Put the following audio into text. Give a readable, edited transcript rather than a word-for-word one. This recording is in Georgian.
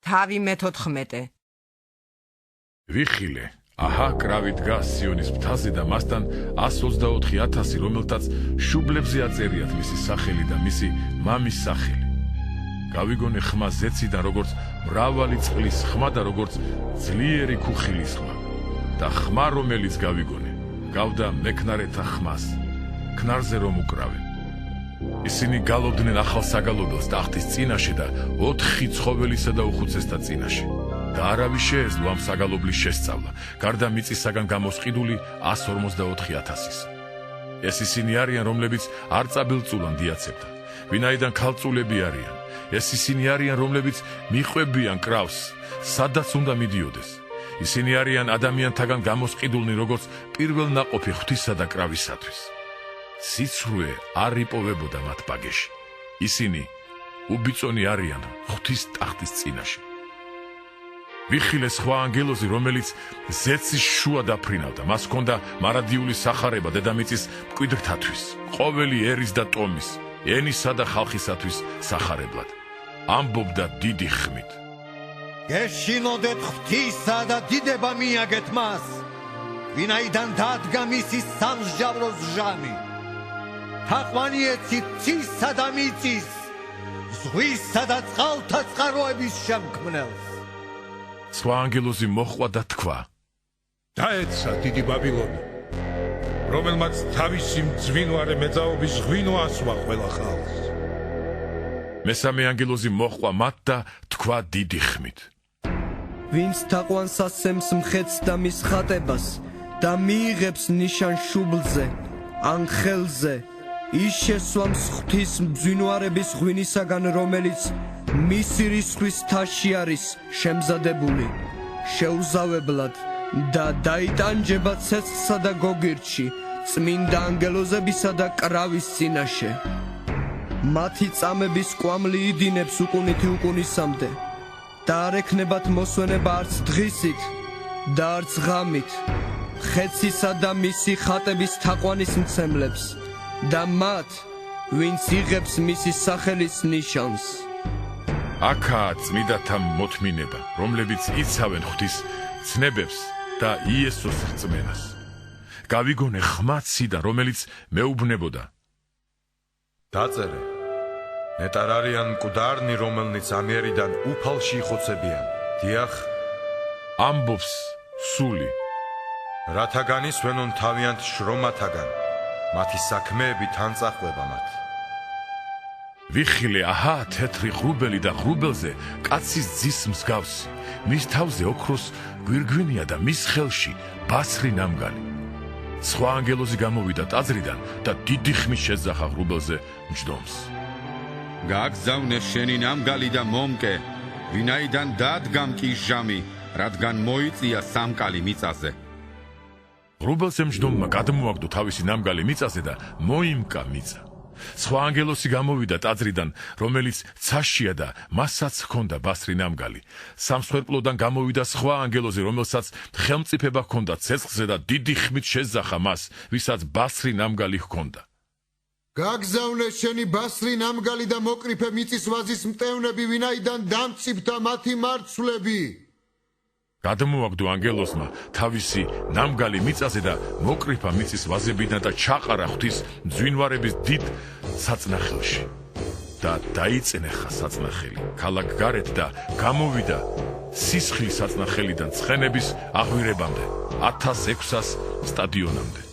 თავი მე-14. ვიხილე, აჰა კრავი დგას სიონის მთაზე და მასთან 124,000 რომელთაც შუბლებზე აწერიათ მისი სახელი და მისი მამის სახელი. გავიგონე ხმა ზეციდან როგორც მრავალი წყლის ხმა და როგორც ძლიერი ქუხილის ხმა და ხმა რომელიც გავიგონე გავდა მექნარეთა ხმას ქნარზე რომ უკრავენ. ისინი გალობდნენ ახალ საგალობელს ტახტის წინაშე და 4 ცხოველისა და უხუცესთა წინაშე. და არავის შეეძლო ამ საგალობლის შესწავლა, გარდა მიწისაგან გამოსყიდული 144,000-ის. ეს ისინი არიან, რომლებიც არ წაბილწულან დიაცებთან, ვინაიდან ქალწულები არიან. ეს ისინი არიან, რომლებიც მიყვებიან კრავს, სადაც უნდა მიდიოდეს. ისინი არიან ადამიანთაგან გამოსყიდულნი, როგორც პირველ ნაყოფი ღვთისა და კრავისათვის. სიცრუე არ იპოვებოდა მათ ბაგეში. ისინი უბიწონი არიან ღვთის ტახტის წინაშე. ვიხილე სხვა ანგელოზი, რომელიც ზეცის შუა დაფრინავდა. მას ჰქონდა მარადიული სახარება დედამიწის მკვიდრთათვის, ყოველი ერის და ტომის, ენისა და ხალხისათვის სახარებლად. ამბობდა დიდი ხმით. გეშინოდეთ ღვთისა და დიდება მიაგეთ მას, ვინაიდან დადგა მისი სამსჯავროს ჟამი. თაყვანი ეცით ცისა და მიწის, ზღვისა და წყალთა წყაროების შემქმნელს. სხვა ანგელოზი მოჰყვა და თქვა: დაეცა დიდი ბაბილონი, რომელმაც თავისი მძვინვარე მეძაობის ღვინო ასვა ყველა ხალხს. მესამე ანგელოზი მოჰყვა მათ და თქვა დიდი ხმით: ვინც თაყვანს ასემს მხეთს და მის ხატებას და მიიღებს ნიშან შუბლზე ან ხელზე, ის შესვამს ღვთის მძვინვარების ღვინისაგან, რომელიც მისი რისხვის თაში არის შემზადებული, შეუზავებლად და დაიტანჯება ცეცხლსა და გოგირდში, წმინდა ანგელოზებისა და კრავის წინაშე. მათი წამების კვამლი იდინებს უკუნითი უკუნისამდე და არ ექნებათ მოსვენება არც დღისით და არც ღამით ხეცისა და მისი ხატების თაყვანის მცემლებს და მათ, ვინც იღებს მისი სახელის ნიშანს. აქაა წმიდათა მოთმინება, რომლებიც იცავენ ღვთის ცნებებს და იესოს რწმენას. გავიგონე ხმა ციდან, რომელიც მეუბნებოდა: დაწერე, ნეტარ არიან მკვდარნი, რომელნიც ამიერიდან უფალში იხოცებიან. დიახ, ამბობს სული, რათა განისვენონ თავიანთ შრომათაგან, მათი საქმეები თან წახვება მათ. ვიხილე, აჰა თეთრი ღრუბელი და ღრუბელზე კაცის ძის მსგავსი, მის თავზე ოქროს გვირგვინია და მის ხელში ბასრი ნამგალი. სხვა ანგელოზი გამოვიდა ტაძრიდან და დიდი ხმით შეძახა ღრუბელზე მჯდომს. გაგზავნე შენი ნამგალი და მომკე, ვინაიდან დადგა მკის ჟამი, რადგან მოიწია სამკალი მიწაზე. ღრუბელზე მჯდომმა გადმოაგდო თავისი ნამგალი მიწაზე და მოიმკა მიწა. სხვა ანგელოზი გამოვიდა ტაძრიდან, რომელიც ცაშია და მასაც ჰქონდა ბასრი ნამგალი. სამსხვერპლოდან გამოვიდა სხვა ანგელოზი, რომელსაც ხელმწიფება ჰქონდა ცეცხლზე და დიდი ხმით შეძახა მას, ვისაც ბასრი ნამგალი ჰქონდა. გაგზავნე შენი ბასრი ნამგალი და მოკრიფე მიწის ვაზის მტევნები, ვინაიდან დამწიფდა მათი მარცვლები. გადმოაგდო ანგელოზმა თავისი ნამგალი მიწაზე და მოკრიფა მიწის ვაზებიდან და ჩაყარა ღვთის მძვინვარების დიდ საწნახელში. და დაიწნეხა საწნახელი ქალაქ გარეთ და გამოვიდა სისხლის საწნახელიდან ცხენების აღვირებამდე 1600 სტადიონამდე.